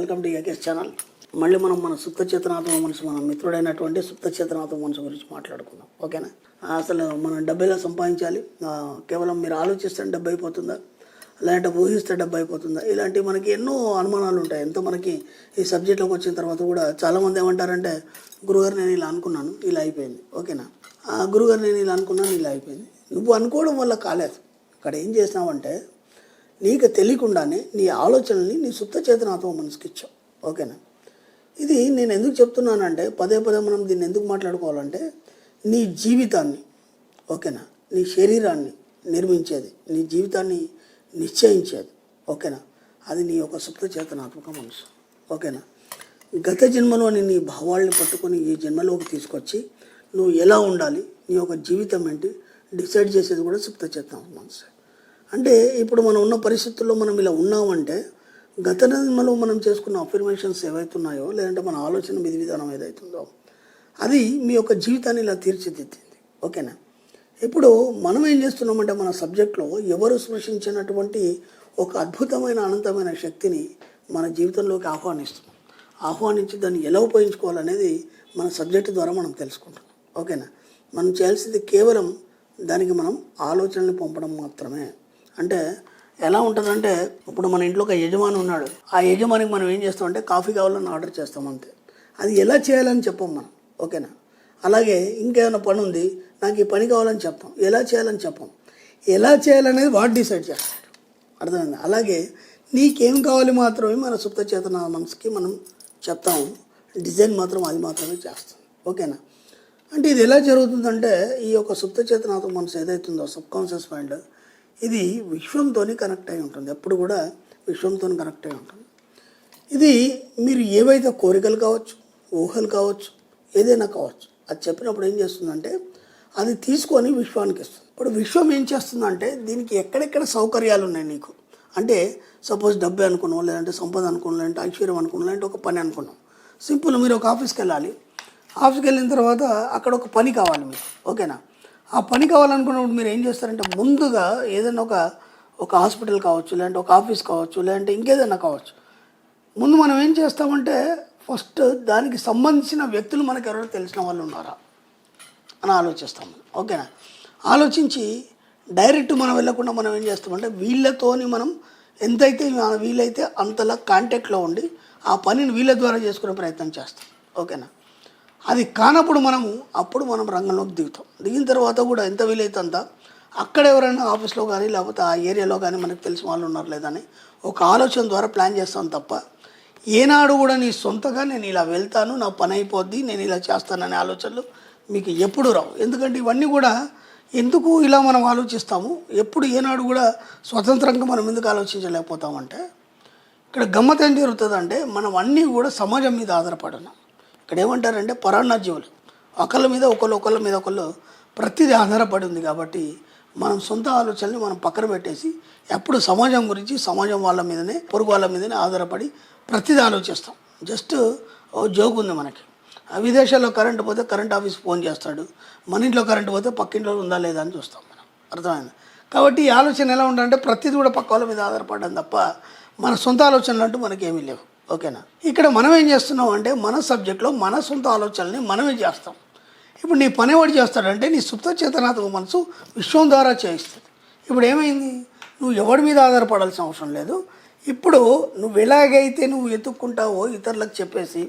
Welcome to AKS channel. మళ్ళీ మనం మన సుప్త చేతనాత్మ మనసు, మన మిత్రుడైనటువంటి సుప్త చేతనాత్మ మనసు గురించి మాట్లాడుకుందాం. ఓకేనా? అసలు మనం 70లో సంపాదించాలి, కేవలం మీరు ఆలోచిస్తే 70 అయిపోతుందా, లేదంటే ఊహిస్తే 70 అయిపోతుందా, ఇలాంటివి మనకి ఎన్నో అనుమానాలు ఉంటాయి. ఎంతో మనకి ఈ సబ్జెక్ట్లోకి వచ్చిన తర్వాత కూడా చాలామంది ఏమంటారంటే, గురుగారు నేను ఇలా అనుకున్నాను, ఇలా అయిపోయింది. ఓకేనా? గురుగారు నేను ఇలా అనుకున్నాను, ఇలా అయిపోయింది. నువ్వు అనుకోవడం వల్ల కాలేదు. ఇక్కడ ఏం చేసినావంటే, నీకు తెలియకుండానే నీ ఆలోచనల్ని నీ సుప్త చేతనాత్మ మనసుకి ఇచ్చావు. ఓకేనా? ఇది నేను ఎందుకు చెప్తున్నానంటే, పదే పదే మనం దీన్ని ఎందుకు మాట్లాడుకోవాలంటే, నీ జీవితాన్ని, ఓకేనా, నీ శరీరాన్ని నిర్మించేది, నీ జీవితాన్ని నిశ్చయించేది, ఓకేనా, అది నీ యొక్క సుప్త చేతనాత్మక మనసు. ఓకేనా? గత జన్మలోని నీ భావాల్ని పట్టుకొని ఈ జన్మలోకి తీసుకొచ్చి నువ్వు ఎలా ఉండాలి, నీ యొక్క జీవితం ఏంటి డిసైడ్ చేసేది కూడా సుప్త చేతనాత్మక మనసు. అంటే ఇప్పుడు మనం ఉన్న పరిస్థితుల్లో మనం ఇలా ఉన్నామంటే, గత జన్మలో మనం చేసుకున్న అఫర్మేషన్స్ ఏవైతున్నాయో, లేదంటే మన ఆలోచన విధి విధానం ఏదైతుందో అది మీ యొక్క జీవితాన్ని ఇలా తీర్చిదిద్దింది. ఓకేనా? ఇప్పుడు మనం ఏం చేస్తున్నామంటే, మన సబ్జెక్ట్లో ఎవరు సృష్టించినటువంటి ఒక అద్భుతమైన అనంతమైన శక్తిని మన జీవితంలోకి ఆహ్వానించి దాన్ని ఎలా ఉపయోగించుకోవాలనేది మన సబ్జెక్టు ద్వారా మనం తెలుసుకుంటాం. ఓకేనా? మనం చేయాల్సింది కేవలం దానికి మనం ఆలోచనలు పంపడం మాత్రమే. అంటే ఎలా ఉంటుందంటే, ఇప్పుడు మన ఇంట్లో ఒక యజమాని ఉన్నాడు, ఆ యజమానికి మనం ఏం చేస్తామంటే కాఫీ కావాలని ఆర్డర్ చేస్తాం అంతే. అది ఎలా చేయాలని చెప్పం మనం. ఓకేనా? అలాగే ఇంకేమైనా పని ఉంది, నాకు ఈ పని కావాలని చెప్తాం, ఎలా చేయాలని చెప్పం. ఎలా చేయాలనేది వాడు డిసైడ్ చేస్తాడు. అర్థమైంది? అలాగే నీకేం కావాలి మాత్రమే మన సుప్త చేతన మనసుకి మనం చెప్తాము, డిజైన్ మాత్రం అది మాత్రమే చేస్తాం. ఓకేనా? అంటే ఇది ఎలా జరుగుతుందంటే, ఈ యొక్క సుప్త చేతనాత్మ మనసు ఏదైతుందో సబ్కాన్షియస్ మైండ్, ఇది విశ్వంతో కనెక్ట్ అయి ఉంటుంది. ఎప్పుడు కూడా విశ్వంతో కనెక్ట్ అయి ఉంటుంది. ఇది మీరు ఏవైతే కోరికలు కావచ్చు, ఊహలు కావచ్చు, ఏదైనా కావచ్చు, అది చెప్పినప్పుడు ఏం చేస్తుందంటే, అది తీసుకొని విశ్వానికి ఇస్తుంది. ఇప్పుడు విశ్వం ఏం చేస్తుందంటే, దీనికి ఎక్కడెక్కడ సౌకర్యాలు ఉన్నాయి నీకు అంటే, సపోజ్ డబ్బు అనుకున్నాం, లేదంటే సంపద అనుకున్నాం, లేదంటే ఐశ్వర్యం అనుకున్నాం, లేదంటే ఒక పని అనుకున్నాం. సింపుల్, మీరు ఒక ఆఫీస్కి వెళ్ళాలి, ఆఫీస్కి వెళ్ళిన తర్వాత అక్కడ ఒక పని కావాలి మీకు. ఓకేనా? ఆ పని కావాలనుకున్నప్పుడు మీరు ఏం చేస్తారంటే, ముందుగా ఏదైనా ఒక హాస్పిటల్ కావచ్చు, లేదంటే ఒక ఆఫీస్ కావచ్చు, లేదంటే ఇంకేదైనా కావచ్చు, ముందు మనం ఏం చేస్తామంటే, ఫస్ట్ దానికి సంబంధించిన వ్యక్తులు మనకు ఎవరైనా తెలిసిన వాళ్ళు ఉన్నారా అని ఆలోచిస్తాం. ఓకేనా? ఆలోచించి డైరెక్ట్ మనం వెళ్ళకుండా మనం ఏం చేస్తామంటే, వీళ్ళతోని మనం ఎంతైతే వీలైతే అంతలా కాంటాక్ట్లో ఉండి ఆ పనిని వీళ్ళ ద్వారా చేసుకునే ప్రయత్నం చేస్తాం. ఓకేనా? అది కానప్పుడు అప్పుడు మనం రంగంలోకి దిగుతాం. దిగిన తర్వాత కూడా ఎంత వీలైతే అంత అక్కడ ఎవరైనా ఆఫీస్లో కానీ, లేకపోతే ఆ ఏరియాలో కానీ మనకు తెలిసిన వాళ్ళు ఉన్నారు లేదని ఒక ఆలోచన ద్వారా ప్లాన్ చేస్తాం తప్ప, ఏనాడు కూడా నీ సొంతగా నేను ఇలా వెళ్తాను, నా పని అయిపోద్ది, నేను ఇలా చేస్తాననే ఆలోచనలు మీకు ఎప్పుడు రావు. ఎందుకంటే ఇవన్నీ కూడా ఎందుకు ఇలా మనం ఆలోచిస్తాము, ఎప్పుడు ఏనాడు కూడా స్వతంత్రంగా మనం ఎందుకు ఆలోచించలేకపోతామంటే, ఇక్కడ గమ్మత్ ఏం జరుగుతుందంటే, మనం అన్నీ కూడా సమాజం మీద ఆధారపడినాం. ఇక్కడ ఏమంటారంటే, పరాన్న జీవులు ఒకళ్ళ మీద ఒకళ్ళు ప్రతిదీ ఆధారపడి ఉంది. కాబట్టి మనం సొంత ఆలోచనని మనం పక్కన పెట్టేసి ఎప్పుడు సమాజం గురించి, సమాజం వాళ్ళ మీదనే, పొరుగు వాళ్ళ మీదనే ఆధారపడి ప్రతిదీ ఆలోచిస్తాం. జస్ట్ జోక్ ఉంది మనకి, విదేశాల్లో కరెంటు పోతే కరెంట్ ఆఫీస్ ఫోన్ చేస్తాడు, మన ఇంట్లో కరెంటు పోతే పక్కింట్లో ఉందా లేదా అని చూస్తాం మనం. అర్థమైంది? కాబట్టి ఈ ఆలోచన ఎలా ఉండాలంటే, ప్రతిదీ కూడా పక్క వాళ్ళ మీద ఆధారపడడం తప్ప మన సొంత ఆలోచనలు అంటూ మనకేమీ లేవు. ఓకేనా? ఇక్కడ మనం ఏం చేస్తున్నాం అంటే, మన సబ్జెక్ట్లో మన సొంత ఆలోచనల్ని మనమే చేస్తాం. ఇప్పుడు నీ పని ఎవడు చేస్తాడంటే, నీ సుప్త చేతనాత్మక మనసు విశ్వం ద్వారా చేయిస్తుంది. ఇప్పుడు ఏమైంది, నువ్వు ఎవరి మీద ఆధారపడాల్సిన అవసరం లేదు. ఇప్పుడు నువ్వు ఎలాగైతే నువ్వు ఎత్తుక్కుంటావో ఇతరులకు చెప్పేసి,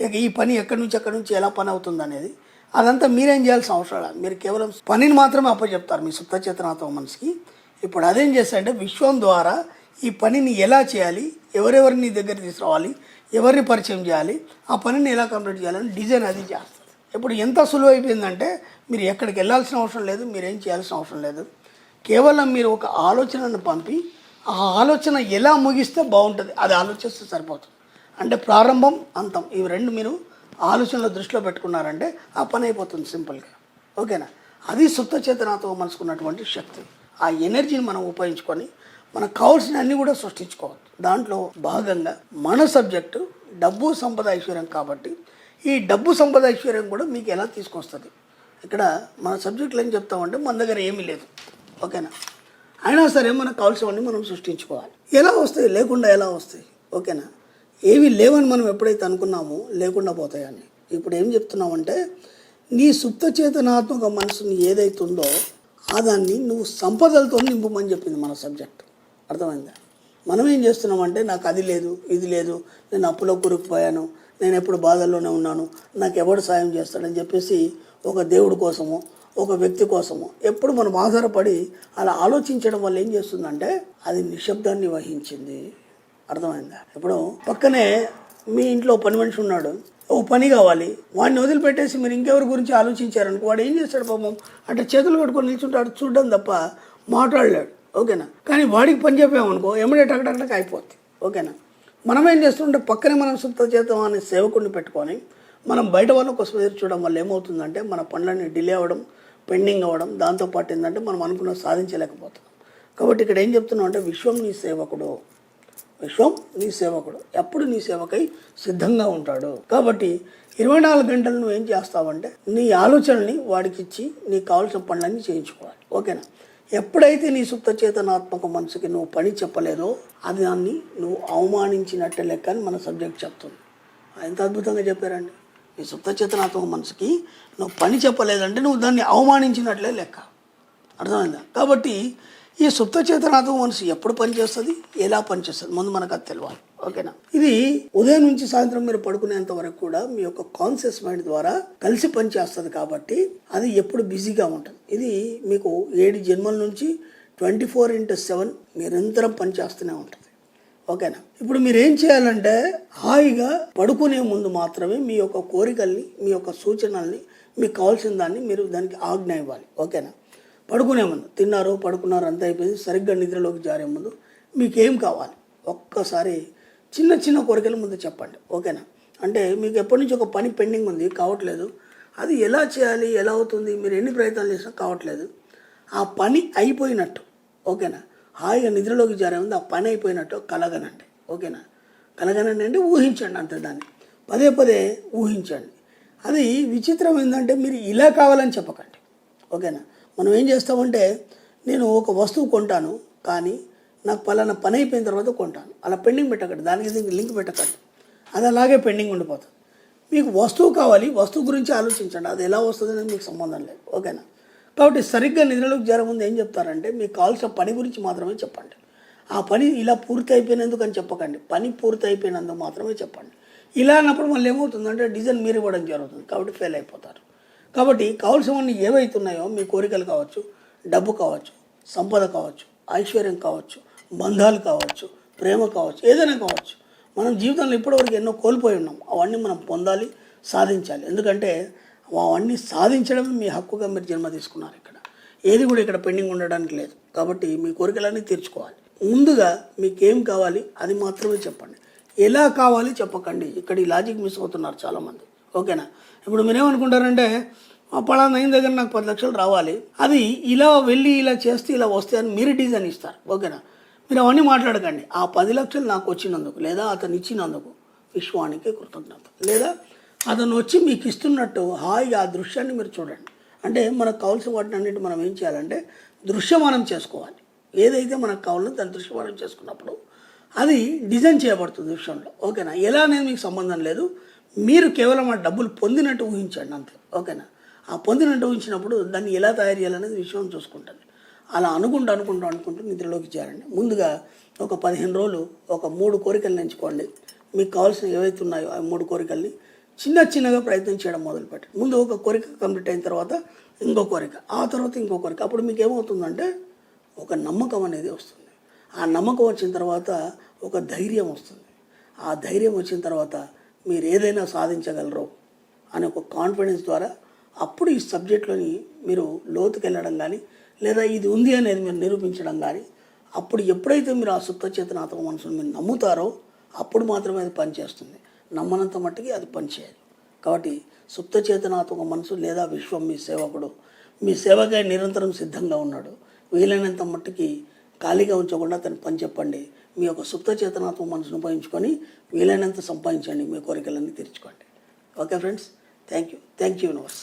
ఇక ఈ పని ఎక్కడి నుంచి ఎలా పని అవుతుంది అనేది, అదంతా మీరేం చేయాల్సిన అవసరం లేదు. మీరు కేవలం పనిని మాత్రమే అప్పచెప్తారు మీ సుప్త చేతనాత్మక మనసుకి. ఇప్పుడు అదేం చేస్తాడంటే, విశ్వం ద్వారా ఈ పనిని ఎలా చేయాలి, ఎవరెవరిని నీ దగ్గర తీసుకురావాలి, ఎవరిని పరిచయం చేయాలి, ఆ పనిని ఎలా కంప్లీట్ చేయాలని డిజైన్ అది చేస్తుంది. ఇప్పుడు ఎంత సులువు అయిపోయిందంటే, మీరు ఎక్కడికి వెళ్ళాల్సిన అవసరం లేదు, మీరేం చేయాల్సిన అవసరం లేదు. కేవలం మీరు ఒక ఆలోచనను పంపి, ఆ ఆలోచన ఎలా ముగిస్తే బాగుంటుంది అది ఆలోచిస్తే సరిపోతుంది. అంటే ప్రారంభం, అంతం, ఇవి రెండు మీరు ఆలోచనలో దృష్టిలో పెట్టుకున్నారంటే ఆ పని అయిపోతుంది సింపుల్గా. ఓకేనా? అది సుప్త చేతనాత్మక మనసుకున్నటువంటి శక్తి. ఆ ఎనర్జీని మనం ఉపయోగించుకొని మనకు కావాల్సిన అన్నీ కూడా సృష్టించుకోవచ్చు. దాంట్లో భాగంగా మన సబ్జెక్టు డబ్బు, సంపద, ఐశ్వర్యం. కాబట్టి ఈ డబ్బు, సంపద, ఐశ్వర్యం కూడా మీకు ఎలా తీసుకొస్తుంది. ఇక్కడ మన సబ్జెక్టులు ఏం చెప్తామంటే, మన దగ్గర ఏమీ లేదు. ఓకేనా? అయినా సరే మనకు కావాల్సినవన్నీ మనం సృష్టించుకోవాలి. ఎలా వస్తాయి, లేకుండా ఎలా వస్తాయి. ఓకేనా? ఏవి లేవని మనం ఎప్పుడైతే అనుకున్నామో లేకుండా పోతాయని. ఇప్పుడు ఏం చెప్తున్నామంటే నీ సుప్త చేతనాత్మక మనసుని ఏదైతే ఉందో ఆ దాన్ని నువ్వు సంపదలతో నింపమని చెప్పింది మన సబ్జెక్ట్. అర్థమైందా? మనం ఏం చేస్తున్నామంటే నాకు అది లేదు ఇది లేదు, నేను అప్పులో కూరుకుపోయాను, నేను ఎప్పుడు బాధల్లోనే ఉన్నాను, నాకు ఎవడు సాయం చేస్తాడని చెప్పేసి ఒక దేవుడి కోసమో ఒక వ్యక్తి కోసమో ఎప్పుడు మనం ఆధారపడి అలా ఆలోచించడం వల్ల ఏం చేస్తుందంటే అది నిశ్శబ్దాన్ని వహించింది. అర్థమైందా? ఇప్పుడు పక్కనే మీ ఇంట్లో పని మనిషి ఉన్నాడు, ఓ పని కావాలి, వాడిని వదిలిపెట్టేసి మీరు ఇంకెవరి గురించి ఆలోచించారనుకో వాడు ఏం చేస్తాడు పాపం అంటే చేతులు కట్టుకొని నిల్చుంటాడు, చూడడం తప్ప మాట్లాడలేడు. ఓకేనా? కానీ వాడికి పని చెప్పామనుకో ఎమ్మడే టకటకటక అయిపోద్ది. ఓకేనా? మనం ఏం చేస్తుంటే పక్కనే మనం సుప్త చేతం అనే సేవకుడిని పెట్టుకొని మనం బయట వాళ్ళ కోసం ఎదురు చూడడం వల్ల ఏమవుతుందంటే మన పనులన్నీ డిలే అవ్వడం, పెండింగ్ అవ్వడం, దాంతోపాటు ఏంటంటే మనం అనుకున్న సాధించలేకపోతున్నాం. కాబట్టి ఇక్కడ ఏం చెప్తున్నాం అంటే విశ్వం నీ సేవకుడు, విశ్వం నీ సేవకుడు ఎప్పుడు నీ సేవకై సిద్ధంగా ఉంటాడు. కాబట్టి 24 గంటలు నువ్వు ఏం చేస్తావంటే నీ ఆలోచనల్ని వాడికి ఇచ్చి నీకు కావాల్సిన పనులన్నీ చేయించుకోవాలి. ఓకేనా? ఎప్పుడైతే నీ సుప్త చేతనాత్మక మనసుకి నువ్వు పని చెప్పలేదో అది దాన్ని నువ్వు అవమానించినట్టే లెక్క అని మన సబ్జెక్ట్ చెప్తుంది. ఎంత అద్భుతంగా చెప్పారండి. నీ సుప్త చేతనాత్మక మనసుకి నువ్వు పని చెప్పలేదంటే నువ్వు దాన్ని అవమానించినట్లే లెక్క. అర్థమైందా? కాబట్టి ఈ సుప్త చేతనాత్మక మనసు ఎప్పుడు పనిచేస్తుంది, ఎలా పనిచేస్తుంది ముందు మనకు అది తెలియాలి. ఓకేనా? ఇది ఉదయం నుంచి సాయంత్రం మీరు పడుకునేంత వరకు కూడా మీ యొక్క కాన్షియస్ మైండ్ ద్వారా కలిసి పనిచేస్తుంది. కాబట్టి అది ఎప్పుడు బిజీగా ఉంటుంది. ఇది మీకు 7 జన్మల నుంచి 24/7 నిరంతరం పనిచేస్తూనే ఉంటుంది. ఓకేనా? ఇప్పుడు మీరు ఏం చేయాలంటే హాయిగా పడుకునే ముందు మాత్రమే మీ యొక్క కోరికల్ని, మీ యొక్క సూచనల్ని, మీకు కావాల్సిన దాన్ని మీరు దానికి ఆజ్ఞ ఇవ్వాలి. ఓకేనా? పడుకునే ముందు తిన్నారు, పడుకున్నారు, అంతా అయిపోయింది, సరిగ్గా నిద్రలోకి జారే ముందు మీకేం కావాలి ఒక్కసారి చిన్న చిన్న కోరికల ముందు చెప్పండి. ఓకేనా? అంటే మీకు ఎప్పటి నుంచి ఒక పని పెండింగ్ ఉంది, కావట్లేదు, అది ఎలా చేయాలి, ఎలా అవుతుంది, మీరు ఎన్ని ప్రయత్నాలు చేసినా కావట్లేదు, ఆ పని అయిపోయినట్టు. ఓకేనా? హాయిగా నిద్రలోకి జారే ముందు ఆ పని అయిపోయినట్టు కలగనండి. ఓకేనా? కలగనండి అంటే ఊహించండి అంతే, దాన్ని పదే పదే ఊహించండి. అది విచిత్రం ఏంటంటే మీరు ఇలా కావాలని చెప్పకండి. ఓకేనా? మనం ఏం చేస్తామంటే నేను ఒక వస్తువు కొంటాను కానీ నాకు పలానా పని అయిపోయిన తర్వాత కొంటాను, అలా పెండింగ్ పెట్టకండి, దానికి దీనికి లింక్ పెట్టకండి, అది అలాగే పెండింగ్ ఉండిపోతుంది. మీకు వస్తువు కావాలి, వస్తువు గురించి ఆలోచించండి, అది ఎలా వస్తుంది అనేది మీకు సంబంధం లేదు. ఓకేనా? కాబట్టి సరిగ్గా నిద్రలోకి చేరే ముందు ఏం చెప్తారంటే మీకు కావాల్సిన పని గురించి మాత్రమే చెప్పండి. ఆ పని ఇలా పూర్తి అయిపోయినందుకు అని చెప్పకండి, పని పూర్తి అయిపోయినందుకు మాత్రమే చెప్పండి. ఇలా అన్నప్పుడు మళ్ళీ ఏమవుతుందంటే డిజైన్ మీరు ఇవ్వడం జరుగుతుంది, కాబట్టి ఫెయిల్ అయిపోతారు. కాబట్టి కావాల్సినవన్నీ ఏవైతున్నాయో మీ కోరికలు కావచ్చు, డబ్బు కావచ్చు, సంపద కావచ్చు, ఐశ్వర్యం కావచ్చు, బంధాలు కావచ్చు, ప్రేమ కావచ్చు, ఏదైనా కావచ్చు, మనం జీవితంలో ఇప్పటివరకు ఎన్నో కోల్పోయి ఉన్నాం. అవన్నీ మనం పొందాలి, సాధించాలి. ఎందుకంటే అవన్నీ సాధించడమే మీ హక్కుగా మీరు జన్మ తీసుకున్నారు. ఇక్కడ ఏది కూడా ఇక్కడ పెండింగ్ ఉండడానికి లేదు. కాబట్టి మీ కోరికలన్నీ తీర్చుకోవాలి. ముందుగా మీకేం కావాలి అది మాత్రమే చెప్పండి, ఎలా కావాలి చెప్పకండి. ఇక్కడ ఈ లాజిక్ మిస్ అవుతున్నారు చాలామంది. ఓకేనా? ఇప్పుడు మీరేమనుకుంటారంటే పలానా అయిన దగ్గర నాకు 10 లక్షలు రావాలి, అది ఇలా వెళ్ళి ఇలా చేస్తే ఇలా వస్తే అని మీరు డిజైన్ ఇస్తారు. ఓకేనా? మీరు అవన్నీ మాట్లాడకండి. ఆ 10 లక్షలు నాకు వచ్చినందుకు లేదా అతను ఇచ్చినందుకు విశ్వానికి కృతజ్ఞత, లేదా అతను వచ్చి మీకు ఇస్తున్నట్టు హాయిగా ఆ దృశ్యాన్ని మీరు చూడండి. అంటే మనకు కావాల్సిన వాటిని అన్నిటి మనం ఏం చేయాలంటే దృశ్యమానం చేసుకోవాలి. ఏదైతే మనకు కావాలో దాన్ని దృశ్యమానం చేసుకున్నప్పుడు అది డిజైన్ చేయబడుతుంది దృశ్యంలో. ఓకేనా? ఎలా అనేది మీకు సంబంధం లేదు, మీరు కేవలం ఆ డబ్బులు పొందినట్టు ఊహించండి అంతే. ఓకేనా? ఆ పొందినట్టు ఊహించినప్పుడు దాన్ని ఎలా తయారు చేయాలనేది విషయం చూసుకుంటుంది. అలా అనుకుంటూ నిద్రలోకి చేరండి. ముందుగా ఒక 15 రోజులు ఒక 3 కోరికలు ఎంచుకోండి. మీకు కావాల్సిన ఏవైతే ఉన్నాయో ఆ 3 కోరికల్ని చిన్నగా ప్రయత్నం చేయడం మొదలుపెట్టండి. ముందు ఒక కోరిక కంప్లీట్ అయిన తర్వాత ఇంకో కోరిక, ఆ తర్వాత ఇంకో కోరిక. అప్పుడు మీకు ఏమవుతుందంటే ఒక నమ్మకం అనేది వస్తుంది. ఆ నమ్మకం వచ్చిన తర్వాత ఒక ధైర్యం వస్తుంది. ఆ ధైర్యం వచ్చిన తర్వాత మీరు ఏదైనా సాధించగలరు అనే ఒక కాన్ఫిడెన్స్ ద్వారా అప్పుడు ఈ సబ్జెక్ట్లోని మీరు లోతుకి వెళ్ళడం కానీ లేదా ఇది ఉంది అనేది మీరు నిరూపించడం కానీ, అప్పుడు ఎప్పుడైతే మీరు ఆ సుప్త చేతనాత్మక మనసును మీరు నమ్ముతారో అప్పుడు మాత్రమే అది పనిచేస్తుంది. నమ్మనంత మట్టుకి అది పనిచేయదు. కాబట్టి సుప్త చేతనాత్మక మనసు లేదా విశ్వం మీ సేవకుడు, మీ సేవకై నిరంతరం సిద్ధంగా ఉన్నాడు. వీలైనంత మట్టుకి ఖాళీగా ఉంచకుండా అతను పని చెప్పండి. మీ యొక్క సుప్త చేతనాత్మక మనసును ఉపయోగించుకొని వీలైనంత సంపాదించండి, మీ కోరికలన్నీ తీర్చుకోండి. Okay friends, thank you universe.